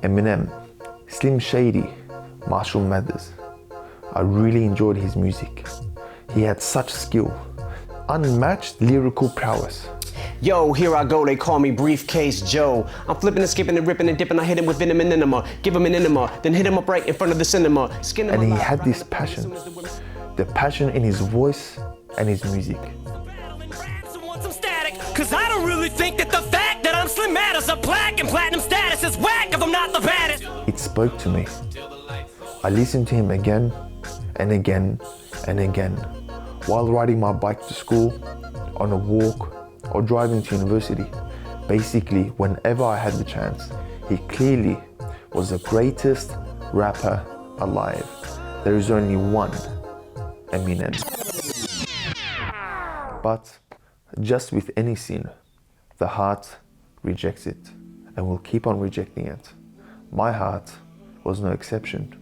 Eminem, Slim Shady, Marshall Mathers. I really enjoyed his music. He had such skill, unmatched lyrical prowess. Yo, here I go, they call me Briefcase Joe. I'm flipping and skipping and ripping and dipping, I hit him with venom and enema. Give him an enema, then hit him up right in front of the cinema. Skin him And he alive. had this passion, the passion in his voice and his music. Cause I don't really think that the fact that I'm Slim matters. A plaque and platinum status is whack if I'm not the baddest. It spoke to me. I listened to him again and again and again, while riding my bike to school, on a walk, or driving to university. Basically, whenever I had the chance, he clearly was the greatest rapper alive. There is only one, Eminem. But just with any sin, the heart rejects it and will keep on rejecting it. My heart was no exception,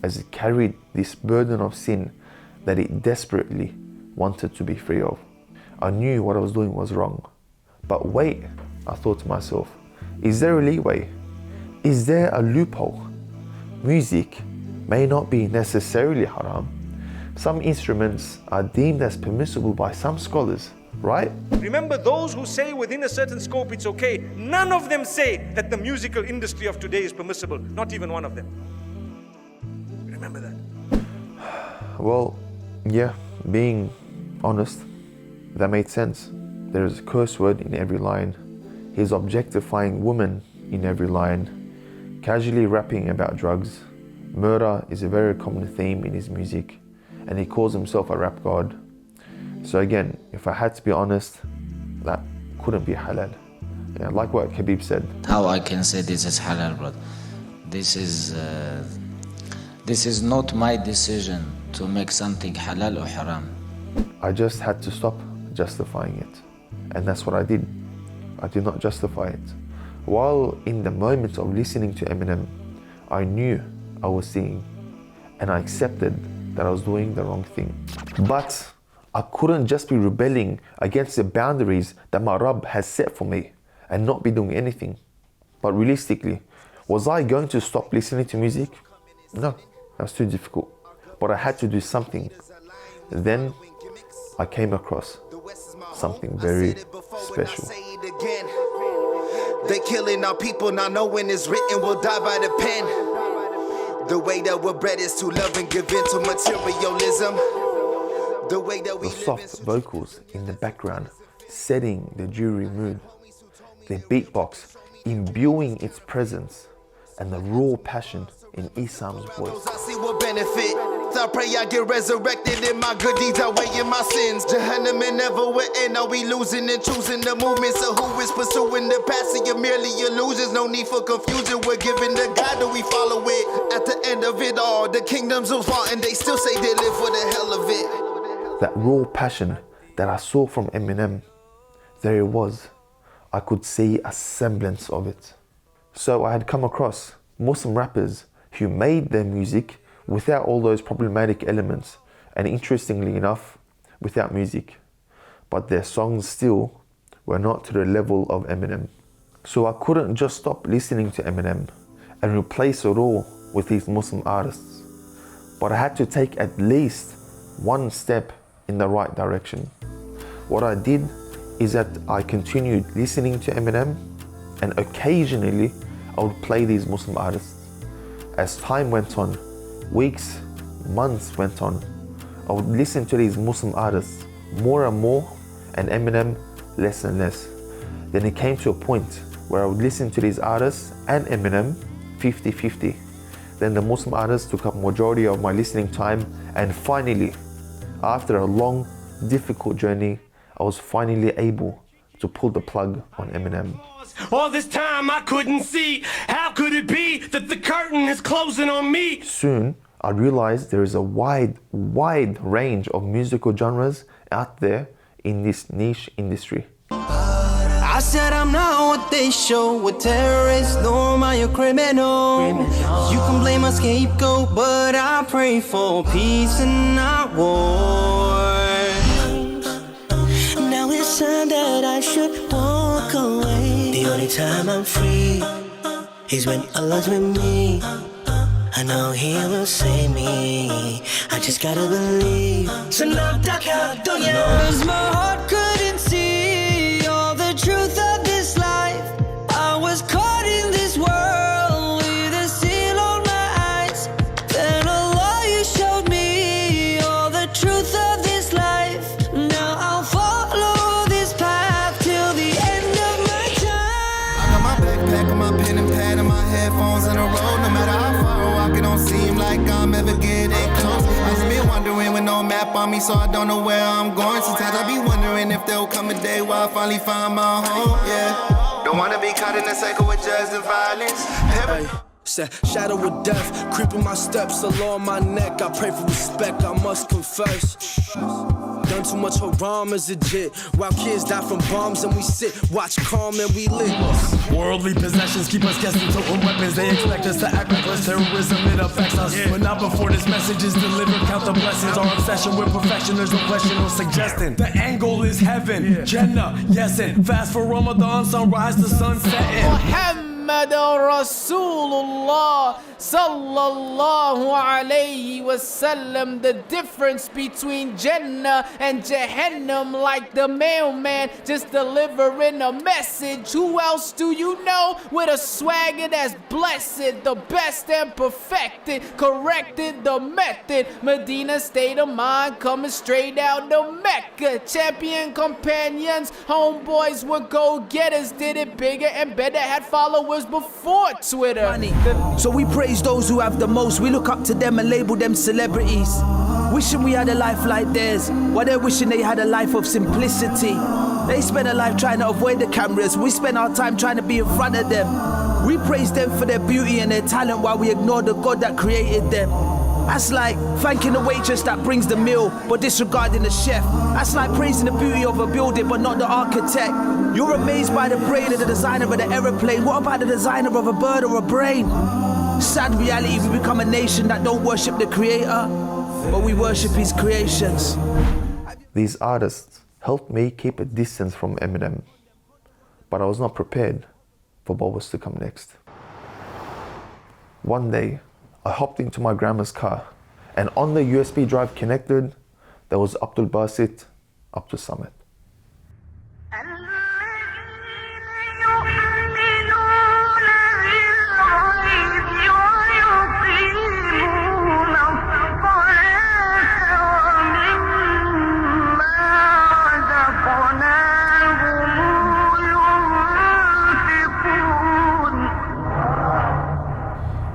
as it carried this burden of sin that it desperately wanted to be free of. I knew what I was doing was wrong. But wait, I thought to myself, is there a leeway? Is there a loophole? Music may not be necessarily haram. Some instruments are deemed as permissible by some scholars, right? Remember, those who say within a certain scope it's okay, none of them say that the musical industry of today is permissible. Not even one of them. Remember that. Well, yeah, being honest, that made sense. There is a curse word in every line. He's objectifying women in every line. Casually rapping about drugs. Murder is a very common theme in his music. And he calls himself a rap god. So again, if I had to be honest, that couldn't be halal. Yeah, like what Khabib said. How I can say this is halal, bro? This is not my decision to make something halal or haram. I just had to stop justifying it. And that's what I did. I did not justify it. While in the moment of listening to Eminem, I knew I was singing and I accepted that I was doing the wrong thing. But I couldn't just be rebelling against the boundaries that my Rabb has set for me and not be doing anything. But realistically, was I going to stop listening to music? No, that was too difficult. But I had to do something. Then I came across something very special. They killing our people, not knowing it's written, we'll die by the pen. The way that we're bred is to love and give in to materialism. The way that we The soft vocals in the background setting the jury mood. The beatbox imbuing its presence and the raw passion in Isam's voice. I see what benefit. I pray I get resurrected in my good deeds, outweighing my sins. Jahannam and never will end. Are we losing and choosing the movement? So who is pursuing the past? You're merely illusions. No need for confusion. We're giving the God that we follow it. At the end of it all, the kingdoms will fall, and they still say they live for the hell of it. That raw passion that I saw from Eminem, there it was. I could see a semblance of it. So I had come across Muslim rappers who made their music without all those problematic elements, and interestingly enough, without music. But their songs still were not to the level of Eminem. So I couldn't just stop listening to Eminem and replace it all with these Muslim artists. But I had to take at least one step in the right direction. What I did is that I continued listening to Eminem, and occasionally I would play these Muslim artists. As time went on, weeks, months went on, I would listen to these Muslim artists more and more, and Eminem less and less. Then it came to a point where I would listen to these artists and Eminem 50-50. Then the Muslim artists took up majority of my listening time, and finally, after a long, difficult journey, I was finally able to pull the plug on Eminem. All this time I couldn't see. How could it be that the curtain is closing on me? Soon, I realized there is a wide range of musical genres out there in this niche industry. I said I'm not what they show, a terrorist, nor am I a criminal. You can blame my scapegoat, but I pray for peace and not war. Now it's time that I should walk away. The only time I'm free is when Allah's with me. I know He will save me. I just gotta believe. So now Cause my heart couldn't see all the truth of this life. I was caught in this world with a seal on my eyes. Then Allah, you showed me all the truth of this life. Now I'll follow this path till the end of my time. I got my backpack with my pen and pad and my headphones on the road. No matter how far I walk, it don't seem like I'm ever getting close. I just been wandering with no map on me, so I don't know where I'm going. Sometimes I be wondering if there'll come a day where I finally find my home. Yeah, don't wanna be caught in a cycle with drugs and violence. Shadow of death, creeping my steps along my neck. I pray for respect, I must confess. Done too much haram as a jit. While kids die from bombs and we sit, watch calm and we lit. Worldly possessions keep us guessing total weapons. They expect us to act reckless. Terrorism, it affects us. But not before this message is delivered. Count the blessings. Our obsession with perfection, there's no question or suggestion. The end goal is heaven, Jannah, yes, and fast for Ramadan, sunrise to sunset. محمد رسول الله sallallahu alayhi wasallam. The difference between Jannah and Jahannam, like the mailman just delivering a message. Who else do you know with a swagger that's blessed, the best and perfected, corrected the method? Medina state of mind coming straight out of Mecca. Champion companions, homeboys were go-getters, did it bigger and better, had followers before Twitter. So we praise those who have the most. We look up to them and label them celebrities. Wishing we had a life like theirs, while they're wishing they had a life of simplicity. They spend a life trying to avoid the cameras. We spend our time trying to be in front of them. We praise them for their beauty and their talent while we ignore the God that created them. That's like thanking the waitress that brings the meal, but disregarding the chef. That's like praising the beauty of a building, but not the architect. You're amazed by the brain of the designer of the aeroplane. What about the designer of a bird or a brain? Sad reality, we become a nation that don't worship the creator, but we worship his creations. These artists helped me keep a distance from Eminem, but I was not prepared for what was to come next. One day, I hopped into my grandma's car, and on the USB drive connected, there was Abdul Basit up to Summit.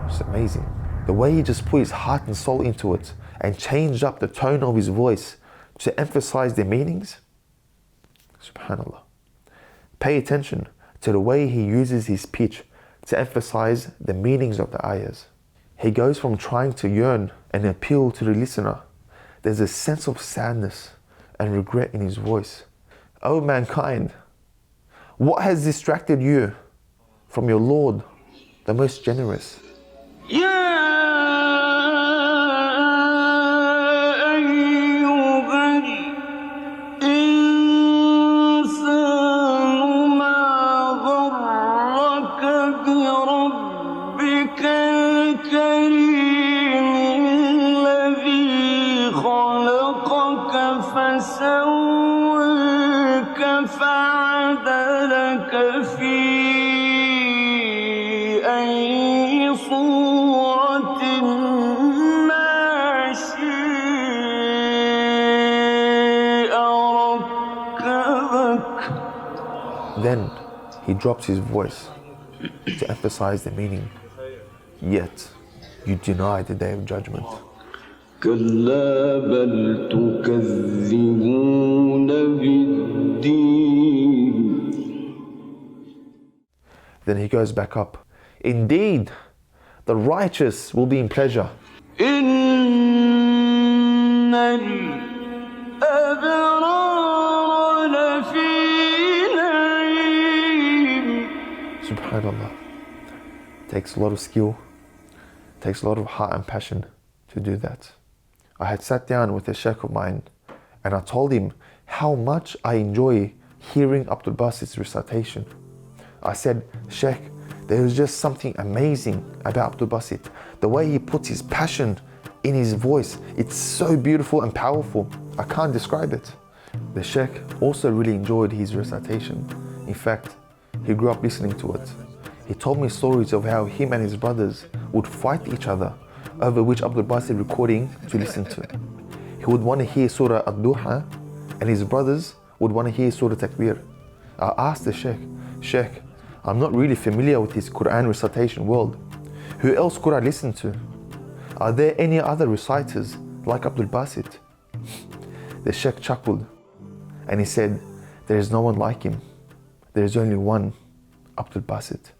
It's amazing. The way he just put his heart and soul into it and changed up the tone of his voice to emphasize the meanings. Subhanallah. Pay attention to the way he uses his pitch to emphasize the meanings of the ayahs. He goes from trying to yearn and appeal to the listener. There's a sense of sadness and regret in his voice. O mankind, what has distracted you from your Lord, the most generous? Then he drops his voice to emphasize the meaning. Yet you deny the day of judgment. Then he goes back up. Indeed, the righteous will be in pleasure. Subhanallah. Takes a lot of skill, takes a lot of heart and passion to do that. I had sat down with a sheikh of mine and I told him how much I enjoy hearing Abdul Basit's recitation. I said, Sheikh, There was just something amazing about Abdul Basit. The way he puts his passion in his voice, it's so beautiful and powerful. I can't describe it. The Sheikh also really enjoyed his recitation. In fact, he grew up listening to it. He told me stories of how him and his brothers would fight each other over which Abdul Basit recording to listen to. He would want to hear Surah Ad-Duha and his brothers would want to hear Surah Takbir. I asked the Sheikh, I'm not really familiar with his Quran recitation world. Who else could I listen to? Are there any other reciters like Abdul Basit? The Sheikh chuckled and he said, there is no one like him. There is only one Abdul Basit.